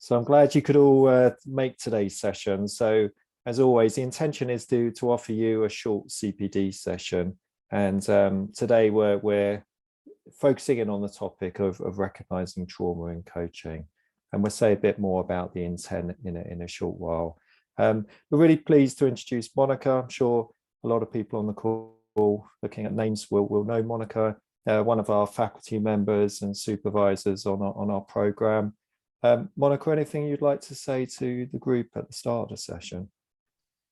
So I'm glad you could all make today's session. So as always, the intention is to offer you a short CPD session. And today we're focusing in on the topic of recognizing trauma in coaching. And we'll say a bit more about the intent in a short while. We're really pleased to introduce Monica. I'm sure a lot of people on the call looking at names will know Monica, one of our faculty members and supervisors on our program. Monica, anything you'd like to say to the group at the start of the session?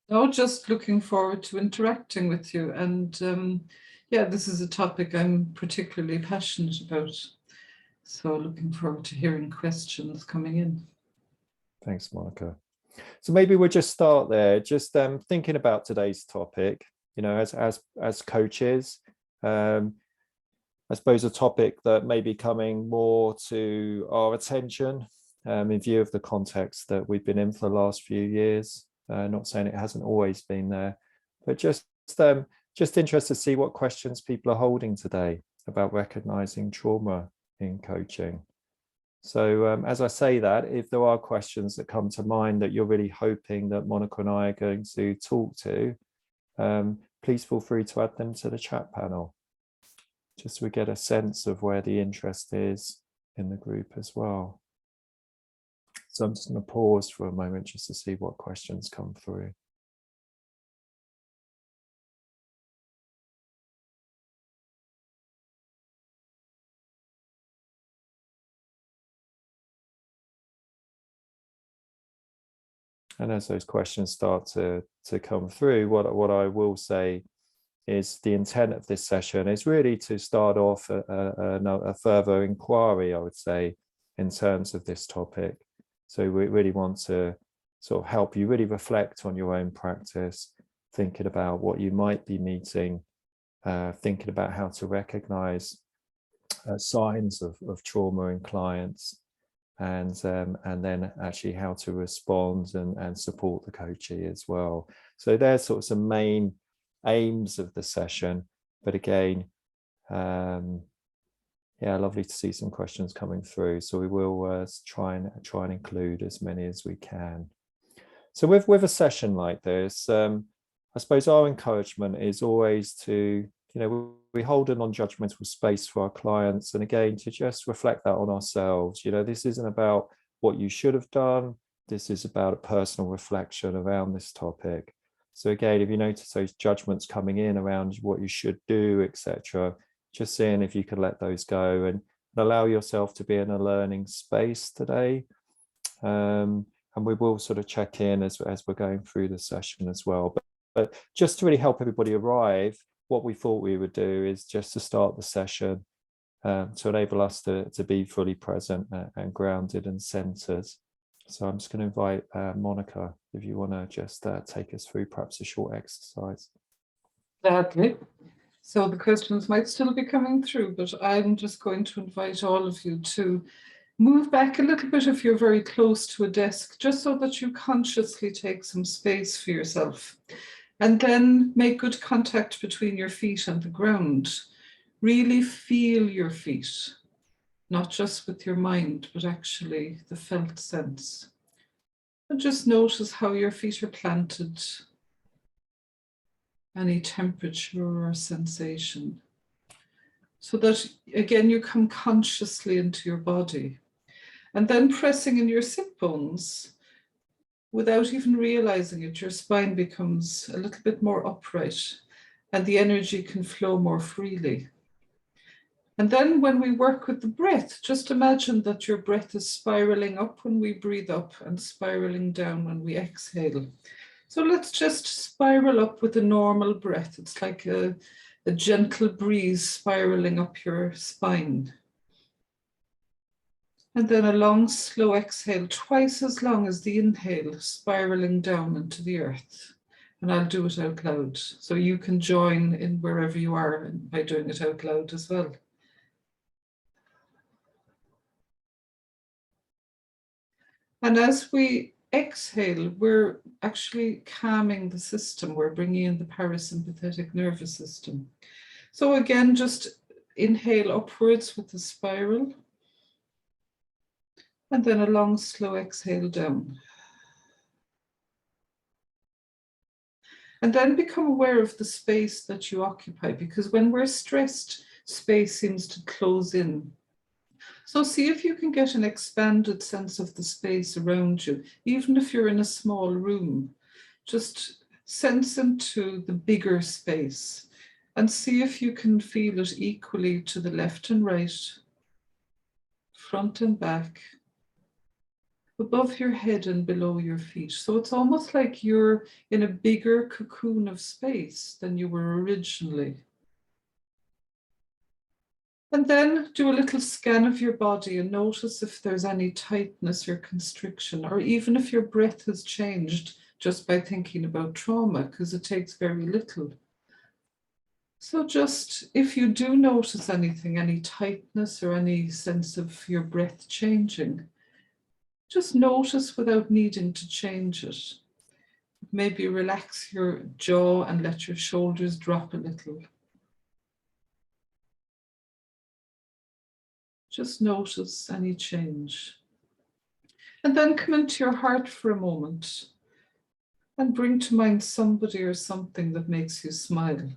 No, just looking forward to interacting with you. And yeah, this is a topic I'm particularly passionate about. So looking forward to hearing questions coming in. Thanks, Monica. So maybe we'll just start there, just thinking about today's topic, you know, as coaches. I suppose a topic that may be coming more to our attention in view of the context that we've been in for the last few years. Not saying it hasn't always been there, but just interested to see what questions people are holding today about recognizing trauma in coaching. So as I say that, if there are questions that come to mind that you're really hoping that Monica and I are going to talk to, please feel free to add them to the chat panel, just so we get a sense of where the interest is in the group as well. So I'm just going to pause for a moment just to see what questions come through. And as those questions start to come through, what I will say is the intent of this session is really to start off a further inquiry, I would say, in terms of this topic. So we really want to sort of help you really reflect on your own practice, thinking about what you might be meeting, thinking about how to recognize signs of trauma in clients, and then actually how to respond and support the coachee as well. So there's sort of some main aims of the session, but again, yeah, lovely to see some questions coming through. So we will try and include as many as we can. So with a session like this, I suppose our encouragement is always to, you know, we hold a non-judgmental space for our clients, and again, to just reflect that on ourselves. You know, this isn't about what you should have done. This is about a personal reflection around this topic. So again, if you notice those judgments coming in around what you should do, etc., just seeing if you can let those go and allow yourself to be in a learning space today. And we will sort of check in as we're going through the session as well. But just to really help everybody arrive, what we thought we would do is just to start the session to enable us to be fully present and grounded and centered. So I'm just going to invite Monica, if you want to just take us through perhaps a short exercise. Gladly. So the questions might still be coming through, but I'm just going to invite all of you to move back a little bit if you're very close to a desk, just so that you consciously take some space for yourself. And then make good contact between your feet and the ground. Really feel your feet, not just with your mind, but actually the felt sense. And just notice how your feet are planted. Any temperature or sensation, so that again you come consciously into your body, and then pressing in your sit bones without even realizing it, your spine becomes a little bit more upright and the energy can flow more freely. And then when we work with the breath, just imagine that your breath is spiraling up when we breathe up and spiraling down when we exhale. So let's just spiral up with a normal breath. It's like a gentle breeze spiraling up your spine. And then a long, slow exhale, twice as long as the inhale, spiraling down into the earth. And I'll do it out loud. So you can join in wherever you are by doing it out loud as well. And as we exhale, we're actually calming the system. We're bringing in the parasympathetic nervous system. So again, just inhale upwards with the spiral. And then a long, slow exhale down. And then become aware of the space that you occupy, because when we're stressed, space seems to close in. So see if you can get an expanded sense of the space around you, even if you're in a small room. Just sense into the bigger space and see if you can feel it equally to the left and right, front and back, above your head and below your feet. So it's almost like you're in a bigger cocoon of space than you were originally. And then do a little scan of your body and notice if there's any tightness or constriction, or even if your breath has changed just by thinking about trauma, because it takes very little. So just if you do notice anything, any tightness or any sense of your breath changing, just notice without needing to change it. Maybe relax your jaw and let your shoulders drop a little. Just notice any change. And then come into your heart for a moment and bring to mind somebody or something that makes you smile.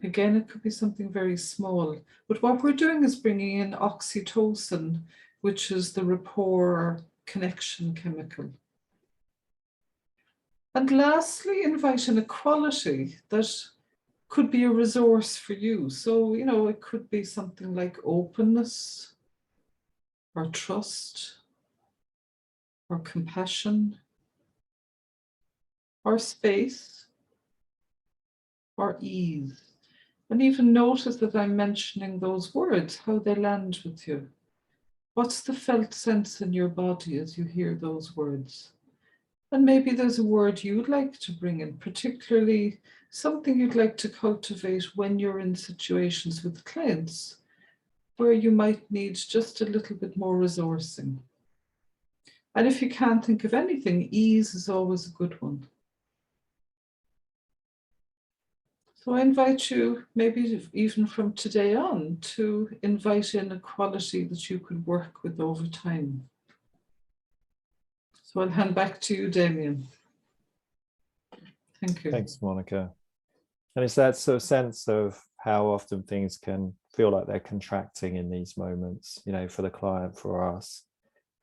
Again, it could be something very small, but what we're doing is bringing in oxytocin, which is the rapport or connection chemical. And lastly, invite in a quality that could be a resource for you. So, it could be something like openness or trust or compassion or space or ease. And even notice that I'm mentioning those words, how they land with you. What's the felt sense in your body as you hear those words? And maybe there's a word you'd like to bring in, particularly something you'd like to cultivate when you're in situations with clients where you might need just a little bit more resourcing. And if you can't think of anything, ease is always a good one. So I invite you, maybe even from today on, to invite in a quality that you could work with over time. So I'll hand back to you, Damion. Thank you. Thanks, Monica. And it's that sort of sense of how often things can feel like they're contracting in these moments, for the client, for us,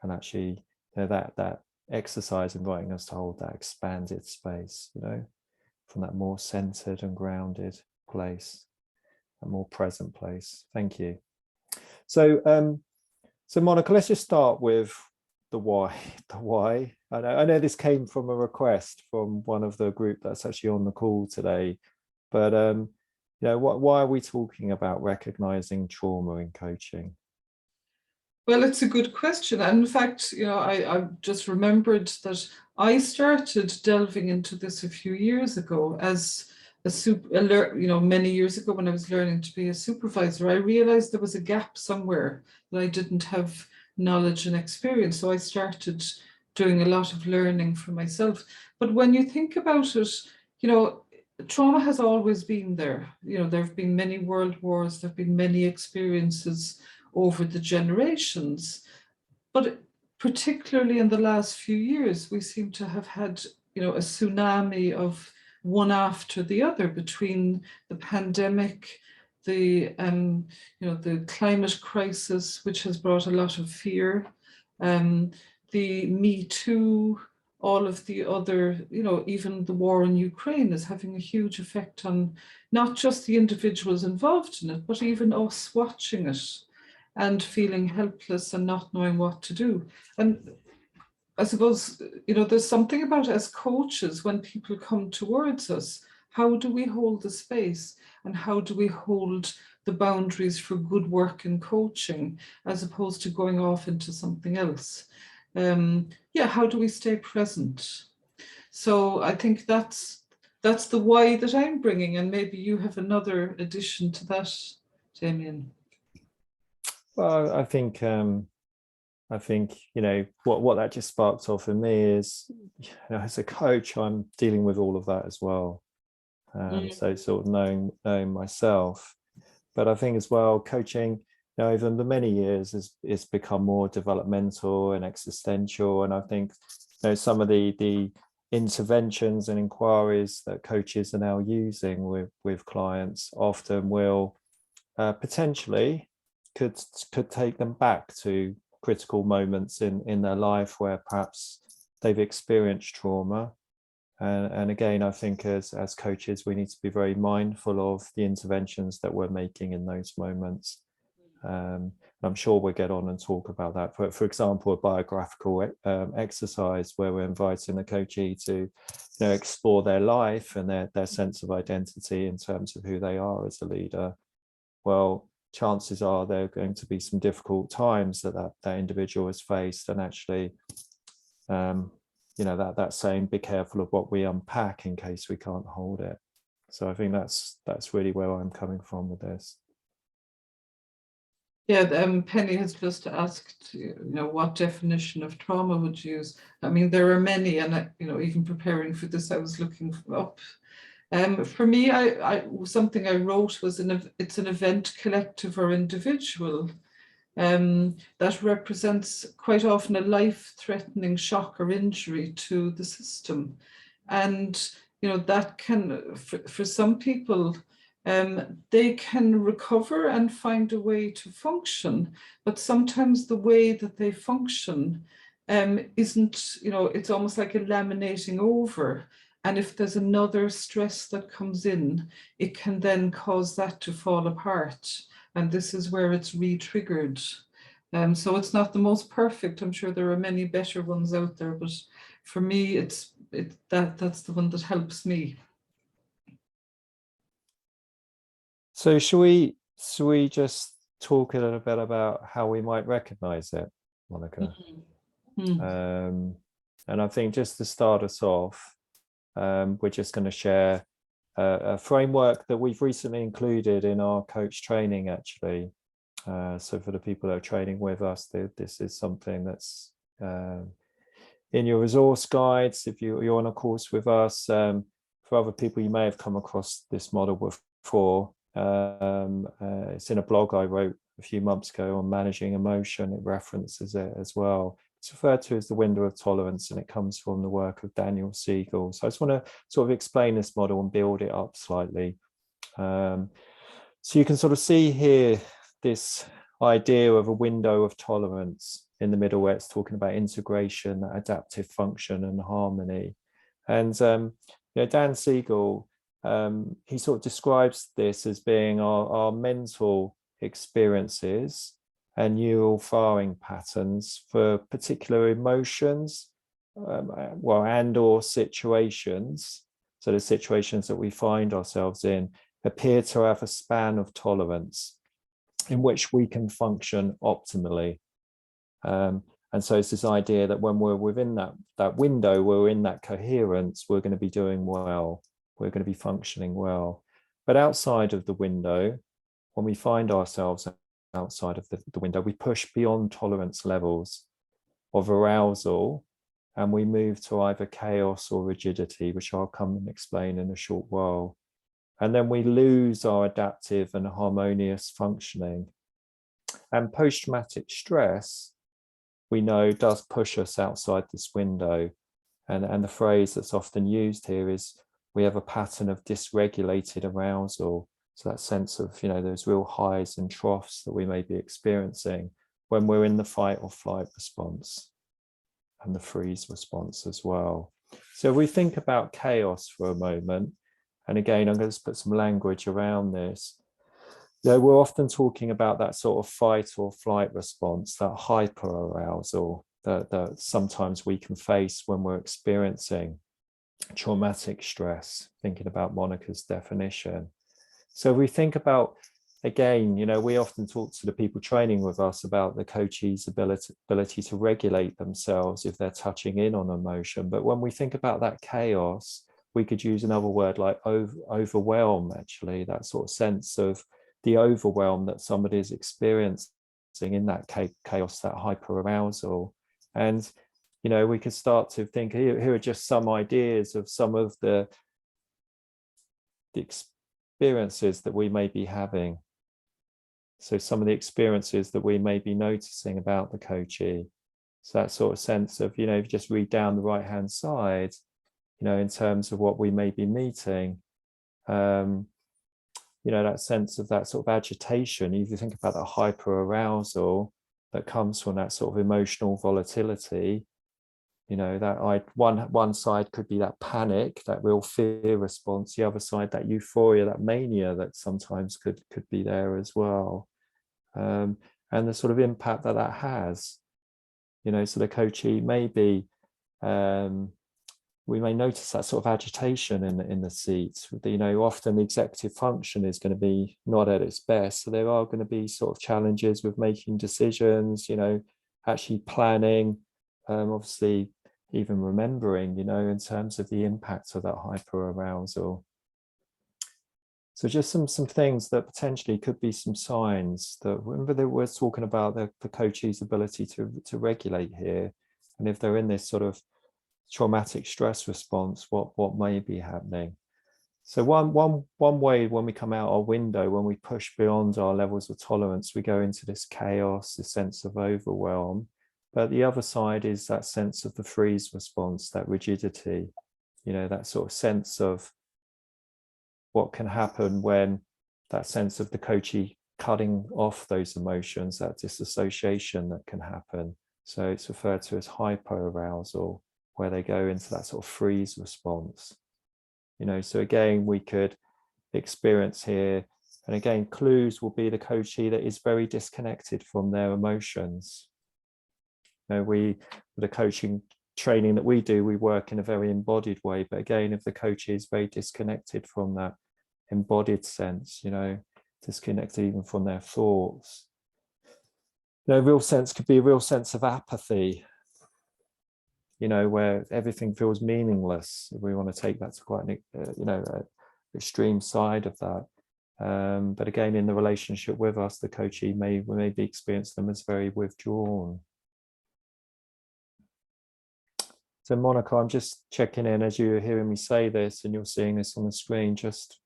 and actually, that exercise inviting us to hold that expanded space, from that more centered and grounded place, a more present place. Thank you. So, Monica, let's just start with the why. The why. I know this came from a request from one of the group that's actually on the call today, but why are we talking about recognizing trauma in coaching? Well, it's a good question. And in fact, I just remembered that I started delving into this a few years ago as many years ago when I was learning to be a supervisor. I realized there was a gap somewhere that I didn't have knowledge and experience. So I started doing a lot of learning for myself. But when you think about it, trauma has always been there. There have been many world wars, there have been many experiences over the generations, but particularly in the last few years, we seem to have had, a tsunami of one after the other, between the pandemic, the climate crisis, which has brought a lot of fear, the Me Too, all of the other, even the war in Ukraine is having a huge effect on not just the individuals involved in it, but even us watching it and feeling helpless and not knowing what to do. And I suppose, there's something about as coaches, when people come towards us, how do we hold the space and how do we hold the boundaries for good work in coaching as opposed to going off into something else? How do we stay present? So I think that's the why that I'm bringing, and maybe you have another addition to that, Damion. Well, I think what that just sparked off in me is, as a coach, I'm dealing with all of that as well. So sort of knowing myself, but I think as well, coaching, over the many years it's become more developmental and existential. And I think some of the interventions and inquiries that coaches are now using with clients often will potentially could take them back to critical moments in their life where perhaps they've experienced trauma. And again, I think as coaches, we need to be very mindful of the interventions that we're making in those moments. I'm sure we'll get on and talk about that. For example, a biographical exercise where we're inviting the coachee to explore their life and their sense of identity in terms of who they are as a leader. Well, chances are there are going to be some difficult times that individual has faced, and actually that saying, be careful of what we unpack in case we can't hold it. So I think that's really where I'm coming from with this. Yeah, Penny has just asked, what definition of trauma would you use? I mean, there are many, and even preparing for this, I was looking up. For me, I something I wrote was it's an event, collective or individual, that represents quite often a life-threatening shock or injury to the system, and that can, for some people, they can recover and find a way to function, but sometimes the way that they function isn't, it's almost like a laminating over. And if there's another stress that comes in, it can then cause that to fall apart. And this is where it's re-triggered. So it's not the most perfect. I'm sure there are many better ones out there, but for me, that's the one that helps me. So should we just talk a little bit about how we might recognize it, Monica? And I think just to start us off, we're just going to share a framework that we've recently included in our coach training, actually. So for the people that are training with us, this is something that's in your resource guides. If you're on a course with us, for other people, you may have come across this model before. It's in a blog I wrote a few months ago on managing emotion. It references it as well. It's referred to as the window of tolerance, and it comes from the work of Daniel Siegel. So I just want to sort of explain this model and build it up slightly. So you can sort of see here this idea of a window of tolerance in the middle, where it's talking about integration, adaptive function, and harmony. And Dan Siegel, he sort of describes this as being our mental experiences and neural firing patterns for particular emotions, and or situations. So the situations that we find ourselves in appear to have a span of tolerance in which we can function optimally. And so it's this idea that when we're within that window, we're in that coherence, we're going to be doing well, we're going to be functioning well. But outside of the window, when we find ourselves outside of the window, we push beyond tolerance levels of arousal, and we move to either chaos or rigidity, which I'll come and explain in a short while. And then we lose our adaptive and harmonious functioning. And post-traumatic stress, we know, does push us outside this window. And the phrase that's often used here is, we have a pattern of dysregulated arousal. So that sense of, those real highs and troughs that we may be experiencing when we're in the fight or flight response, and the freeze response as well. So if we think about chaos for a moment, and again, I'm going to put some language around this. We're often talking about that sort of fight or flight response, that hyper arousal that sometimes we can face when we're experiencing traumatic stress, thinking about Monica's definition. So we think about, again, we often talk to the people training with us about the coachee's ability to regulate themselves if they're touching in on emotion. But when we think about that chaos, we could use another word like overwhelm, actually, that sort of sense of the overwhelm that somebody is experiencing in that chaos, that hyper arousal. And we could start to think, here are just some ideas of some of the experiences that we may be having. So some of the experiences that we may be noticing about the coachee. So that sort of sense of, if you just read down the right-hand side, in terms of what we may be meeting, that sense of that sort of agitation. If you think about that hyper-arousal that comes from that sort of emotional volatility, that one side could be that panic, that real fear response. The other side, that euphoria, that mania that sometimes could be there as well. And the sort of impact that has, so the coachee may be, we may notice that sort of agitation in the seats. Often the executive function is going to be not at its best. So there are going to be sort of challenges with making decisions, actually planning, obviously even remembering, in terms of the impact of that hyperarousal. So just some things that potentially could be some signs that, remember that we're talking about the coachee's ability to regulate here. And if they're in this sort of traumatic stress response, what may be happening. So one way, when we come out our window, when we push beyond our levels of tolerance, we go into this chaos, this sense of overwhelm. But the other side is that sense of the freeze response, that rigidity, that sort of sense of what can happen when that sense of the coachee cutting off those emotions, that disassociation that can happen. So it's referred to as hyperarousal, where they go into that sort of freeze response. So again, we could experience here, and again, clues will be the coachee that is very disconnected from their emotions. The coaching training that we do, we work in a very embodied way. But again, if the coachee is very disconnected from that embodied sense, disconnected even from their thoughts, real sense could be a real sense of apathy, where everything feels meaningless. If we want to take that to quite an extreme side of that. But again, in the relationship with us, the coachee may be experience them as very withdrawn. So Monica, I'm just checking in as you're hearing me say this and you're seeing this on the screen. Just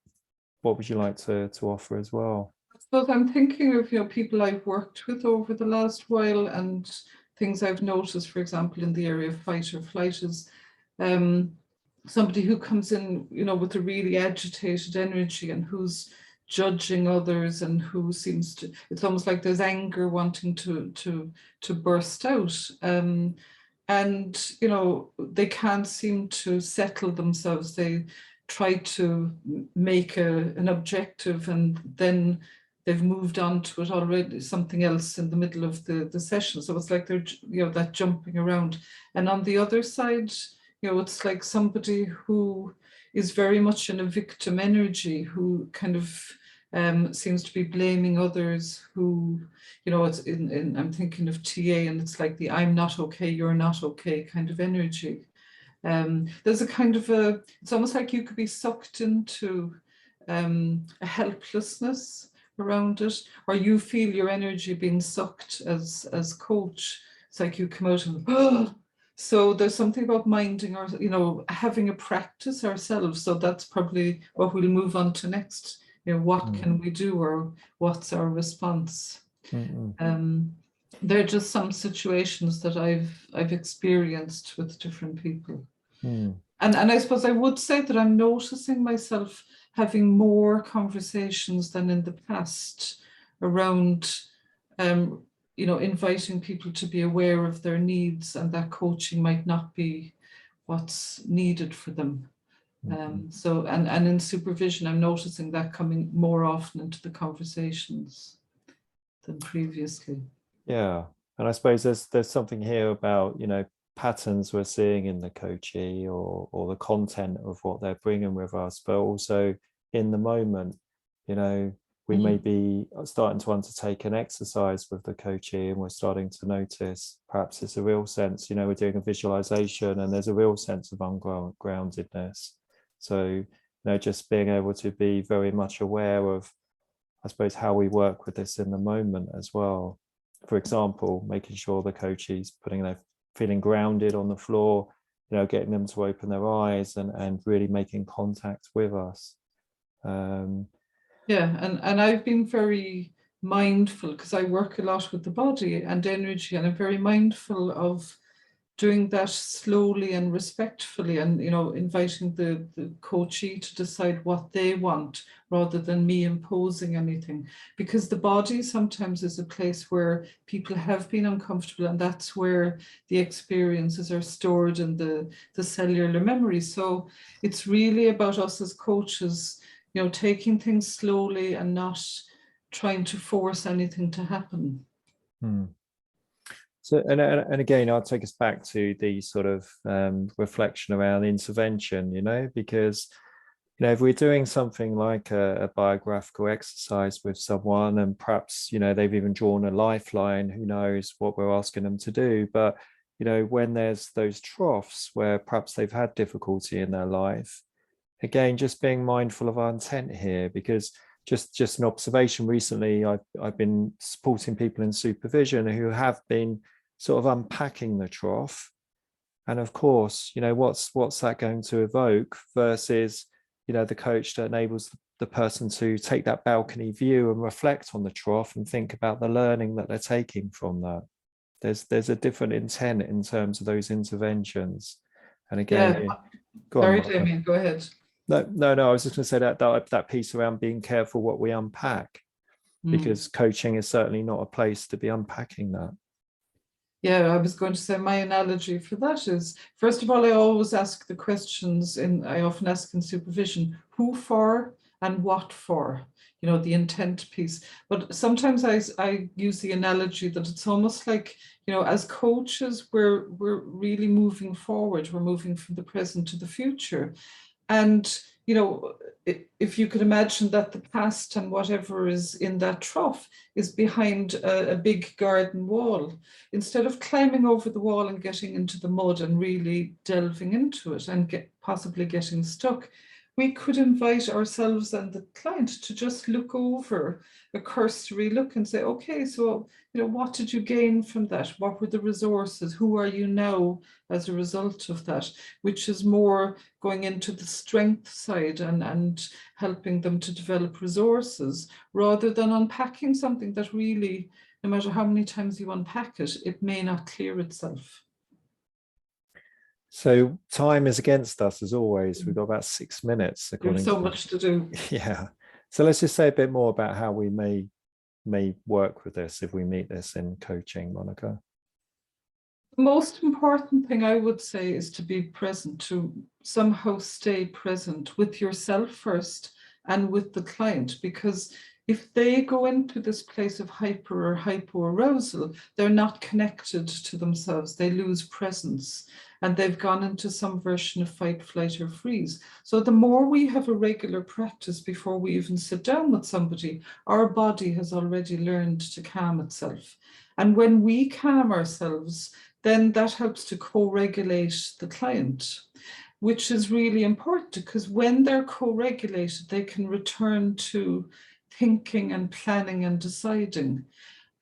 what would you like to offer as well? I suppose I'm thinking of people I've worked with over the last while, and things I've noticed, for example, in the area of fight or flight, is somebody who comes in, with a really agitated energy and who's judging others, and who seems to, it's almost like there's anger wanting to burst out. And they can't seem to settle themselves. They try to make an objective, and then they've moved on to it already, something else in the middle of the session. So it's like they're, that jumping around. And on the other side, it's like somebody who is very much in a victim energy, who kind of seems to be blaming others, who, it's I'm thinking of TA, and it's like the I'm not okay, you're not okay kind of energy. There's a kind of it's almost like you could be sucked into a helplessness around it, or you feel your energy being sucked as coach. It's like you come out and, oh. So there's something about minding, or having a practice ourselves. So that's probably what we'll move on to next. What can we do, or what's our response? There are just some situations that I've experienced with different people. And I suppose I would say that I'm noticing myself having more conversations than in the past around, inviting people to be aware of their needs, and that coaching might not be what's needed for them. So, and in supervision, I'm noticing that coming more often into the conversations than previously. Yeah, and I suppose there's something here about patterns we're seeing in the coachee, or the content of what they're bringing with us, but also in the moment, we may be starting to undertake an exercise with the coachee, and we're starting to notice perhaps it's a real sense, we're doing a visualization, and there's a real sense of ungroundedness. So just being able to be very much aware of, I suppose, how we work with this in the moment as well. For example, making sure the coachee's feeling grounded on the floor, getting them to open their eyes and really making contact with us. Yeah, and I've been very mindful, because I work a lot with the body and energy, and I'm very mindful of doing that slowly and respectfully, and inviting the coachee to decide what they want rather than me imposing anything, because the body sometimes is a place where people have been uncomfortable, and that's where the experiences are stored in the cellular memory. So it's really about us as coaches, taking things slowly and not trying to force anything to happen. So, and again, I'll take us back to the sort of reflection around intervention, because, if we're doing something like a biographical exercise with someone, and perhaps, they've even drawn a lifeline, who knows what we're asking them to do. But, when there's those troughs where perhaps they've had difficulty in their life, again, just being mindful of our intent here, because just an observation recently, I've been supporting people in supervision who have been sort of unpacking the trough, and of course, what's that going to evoke versus the coach that enables the person to take that balcony view and reflect on the trough and think about the learning that they're taking from that. There's a different intent in terms of those interventions. And again, Yeah. Go Sorry, on, Damion, go ahead. No, I was just going to say that piece around being careful what we unpack, because coaching is certainly not a place to be unpacking that. Yeah, I was going to say my analogy for that is, first of all, I always ask the questions I often ask in supervision, who for and what for, the intent piece. But sometimes I use the analogy that it's almost like, as coaches, we're really moving forward. We're moving from the present to the future. And, if you could imagine that the past and whatever is in that trough is behind a big garden wall, instead of climbing over the wall and getting into the mud and really delving into it and possibly getting stuck, we could invite ourselves and the client to just look over a cursory look and say, okay, so, what did you gain from that? What were the resources? Who are you now as a result of that? Which is more going into the strength side and helping them to develop resources, rather than unpacking something that really, no matter how many times you unpack it, it may not clear itself. So time is against us as always. We've got about 6 minutes. There's so much to do. Yeah. So let's just say a bit more about how we may work with this if we meet this in coaching, Monica. The most important thing I would say is to be present, to somehow stay present with yourself first and with the client, because if they go into this place of hyper or hypoarousal, they're not connected to themselves. They lose presence and they've gone into some version of fight, flight, or freeze. So the more we have a regular practice before we even sit down with somebody, our body has already learned to calm itself. And when we calm ourselves, then that helps to co-regulate the client, which is really important, because when they're co-regulated, they can return to thinking and planning and deciding.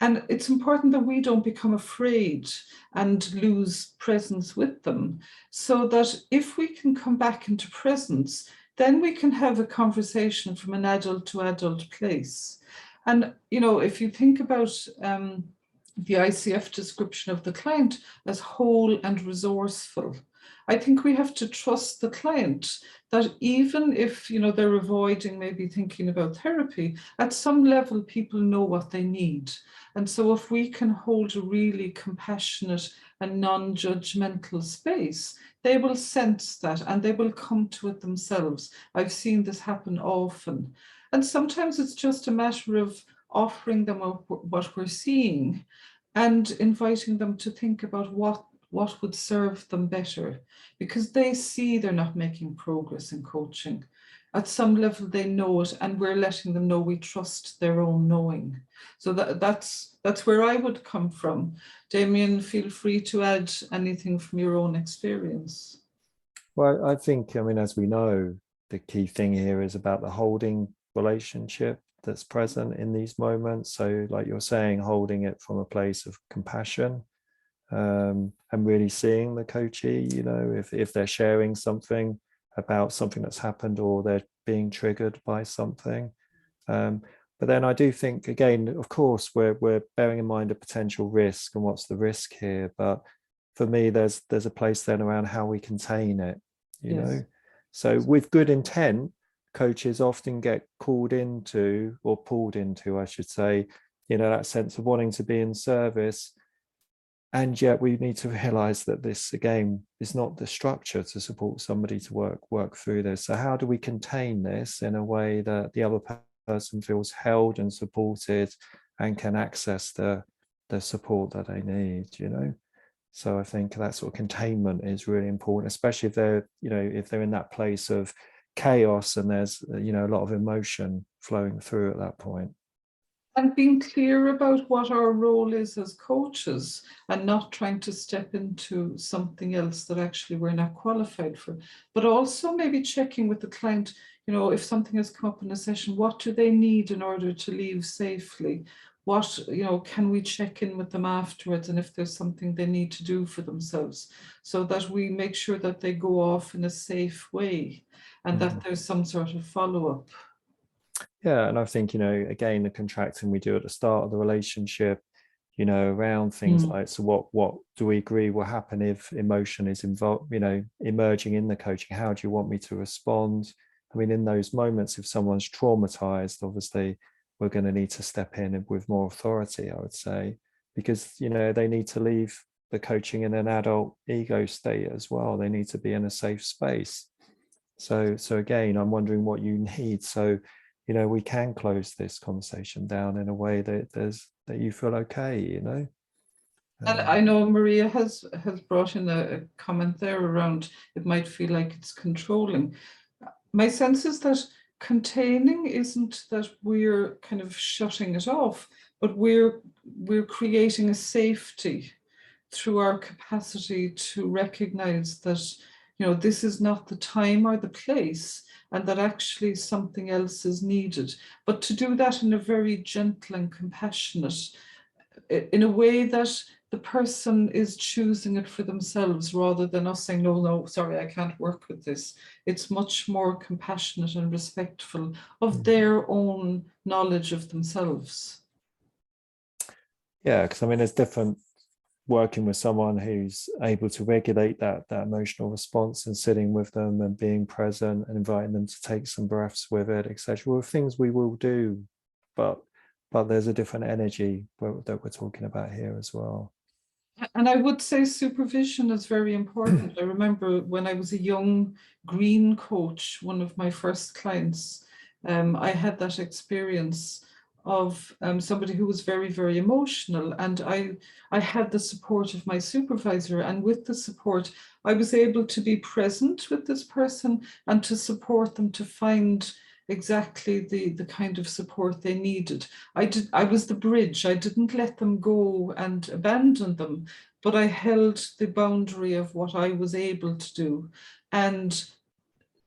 And it's important that we don't become afraid and lose presence with them, so that if we can come back into presence, then we can have a conversation from an adult to adult place. And, if you think about the ICF description of the client as whole and resourceful, I think we have to trust the client that even if, they're avoiding maybe thinking about therapy, at some level people know what they need. And so if we can hold a really compassionate and non-judgmental space, they will sense that and they will come to it themselves. I've seen this happen often. And sometimes it's just a matter of offering them what we're seeing and inviting them to think about what would serve them better, because they see they're not making progress in coaching. At some level they know it, and we're letting them know we trust their own knowing. So that's where I would come from. Damion, feel free to add anything from your own experience. Well, I think, as we know, the key thing here is about the holding relationship that's present in these moments. So like you're saying, holding it from a place of compassion, and really seeing the coachee, if they're sharing something about something that's happened or they're being triggered by something. But But then I do think, again, of course, we're bearing in mind a potential risk and what's the risk here. But for me, there's a place then around how we contain it, you Yes. know. So with good intent, coaches often get called into, or pulled into, I should say, you know, that sense of wanting to be in service. And yet we need to realize that this, again, is not the structure to support somebody to work through this. So how do we contain this in a way that the other person feels held and supported and can access the support that they need, you know? So I think that sort of containment is really important, especially if they're, you know, if they're in that place of chaos and there's, you know, a lot of emotion flowing through at that point. And being clear about what our role is as coaches and not trying to step into something else that actually we're not qualified for. But also maybe checking with the client, you know, if something has come up in a session, what do they need in order to leave safely? What, you know, can we check in with them afterwards, and if there's something they need to do for themselves, so that we make sure that they go off in a safe way and that there's some sort of follow-up. Yeah, and I think, you know, again, the contracting we do at the start of the relationship, you know, around things like, so what do we agree will happen if emotion is involved, you know, emerging in the coaching? How do you want me to respond? I mean, in those moments, if someone's traumatized, obviously we're going to need to step in with more authority, I would say, because, you know, they need to leave the coaching in an adult ego state as well. They need to be in a safe space. So again, I'm wondering what you need. So, you know, we can close this conversation down in a way that you feel okay, you know. And I know Maria has brought in a comment there around it might feel like it's controlling. My sense is that containing isn't that we're kind of shutting it off, but we're creating a safety through our capacity to recognize that, you know, this is not the time or the place, and that actually something else is needed. But to do that in a very gentle and compassionate, in a way that the person is choosing it for themselves rather than us saying, no, sorry, I can't work with this. It's much more compassionate and respectful of their own knowledge of themselves. Yeah, because I mean, there's different working with someone who's able to regulate that emotional response and sitting with them and being present and inviting them to take some breaths with it, etc. Well, things we will do, but there's a different energy that we're talking about here as well. And I would say supervision is very important. I remember when I was a young green coach, one of my first clients, I had that experience of somebody who was very, very emotional. And I had the support of my supervisor. And with the support, I was able to be present with this person and to support them to find exactly the kind of support they needed. I was the bridge. I didn't let them go and abandon them, but I held the boundary of what I was able to do. And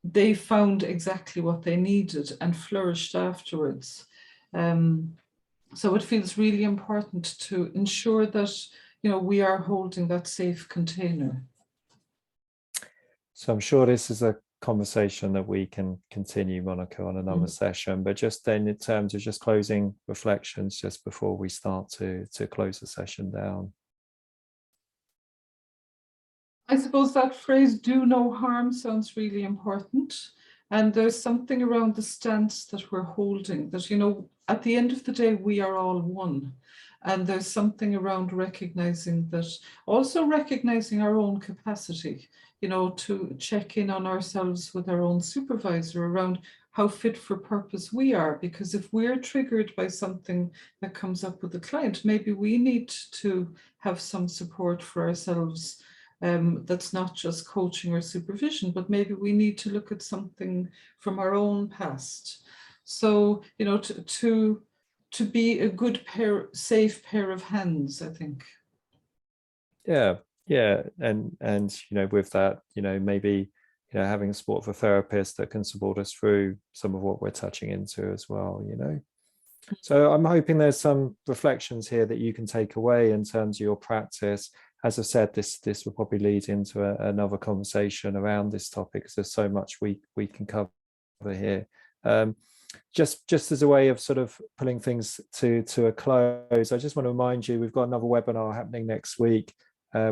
they found exactly what they needed and flourished afterwards. So it feels really important to ensure that, you know, we are holding that safe container. So I'm sure this is a conversation that we can continue, Monica, on another session, but just then in terms of just closing reflections just before we start to close the session down. I suppose that phrase, do no harm, sounds really important. And there's something around the stance that we're holding that, you know, at the end of the day, we are all one. And there's something around recognizing that, also recognizing our own capacity, you know, to check in on ourselves with our own supervisor around how fit for purpose we are. Because if we're triggered by something that comes up with the client, maybe we need to have some support for ourselves. That's not just coaching or supervision, but maybe we need to look at something from our own past. So, you know, to be a good safe pair of hands, I think. Yeah, and you know, with that, you know, maybe, you know, having support of a therapist that can support us through some of what we're touching into as well, you know. So I'm hoping there's some reflections here that you can take away in terms of your practice. As I said, this will probably lead into another conversation around this topic because there's so much we can cover here. just as a way of sort of pulling things to a close, I just want to remind you we've got another webinar happening next week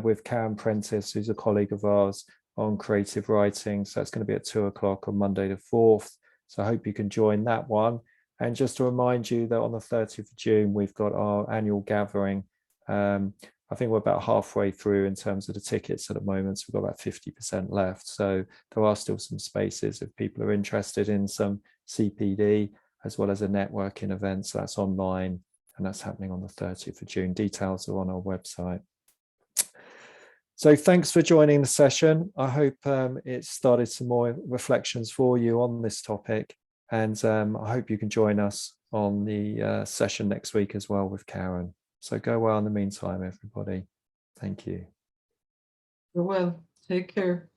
with Karen Prentice, who's a colleague of ours, on creative writing. So it's going to be at 2 o'clock on Monday the 4th. So I hope you can join that one. And just to remind you that on the 30th of June, we've got our annual gathering. I think we're about halfway through in terms of the tickets at the moment. So we've got about 50% left. So there are still some spaces if people are interested in some CPD as well as a networking event. So that's online and that's happening on the 30th of June. Details are on our website. So thanks for joining the session. I hope it started some more reflections for you on this topic. And I hope you can join us on the session next week as well with Karen. So go well in the meantime, everybody. Thank you. You're well. Take care.